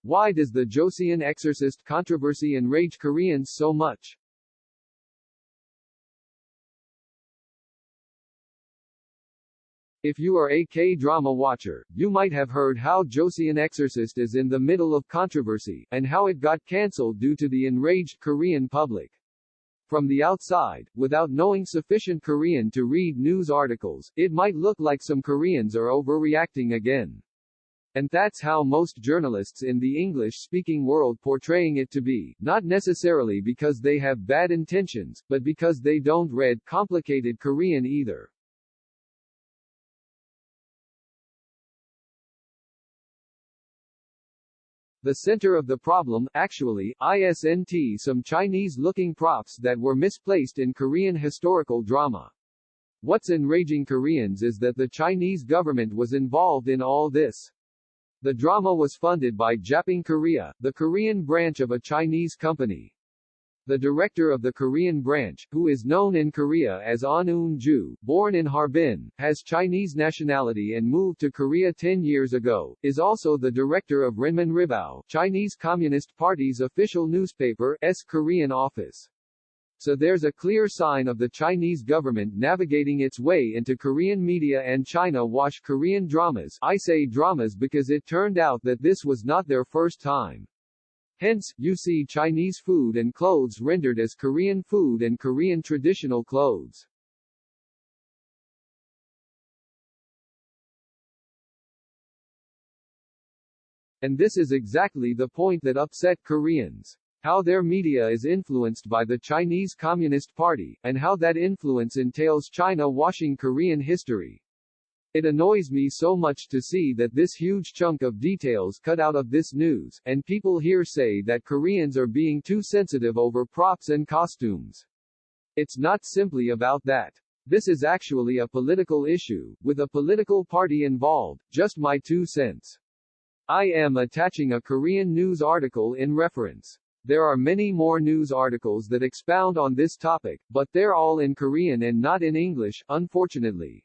Why does the Joseon Exorcist controversy enrage Koreans so much? If you are a K-drama watcher, you might have heard how Joseon Exorcist is in the middle of controversy, and how it got cancelled due to the enraged Korean public. From the outside, without knowing sufficient Korean to read news articles, it might look like some Koreans are overreacting again. And that's how most journalists in the English-speaking world portraying it to be, not necessarily because they have bad intentions, but because they don't read complicated Korean either. The center of the problem, actually, isn't some Chinese-looking props that were misplaced in Korean historical drama. What's enraging Koreans is that the Chinese government was involved in all this. The drama was funded by Japan Korea, the Korean branch of a Chinese company. The director of the Korean branch, who is known in Korea as An Eun-ju, born in Harbin, has Chinese nationality and moved to Korea 10 years ago, is also the director of Renmin Ribao, Chinese Communist Party's official newspaper's Korean office. So there's a clear sign of the Chinese government navigating its way into Korean media and China wash Korean dramas. I say dramas because it turned out that this was not their first time. Hence, you see Chinese food and clothes rendered as Korean food and Korean traditional clothes. And this is exactly the point that upset Koreans. How their media is influenced by the Chinese Communist Party, and how that influence entails China washing Korean history. It annoys me so much to see that this huge chunk of details cut out of this news, and people here say that Koreans are being too sensitive over props and costumes. It's not simply about that. This is actually a political issue, with a political party involved, just my 2 cents. I am attaching a Korean news article in reference. There are many more news articles that expound on this topic, but they're all in Korean and not in English, unfortunately.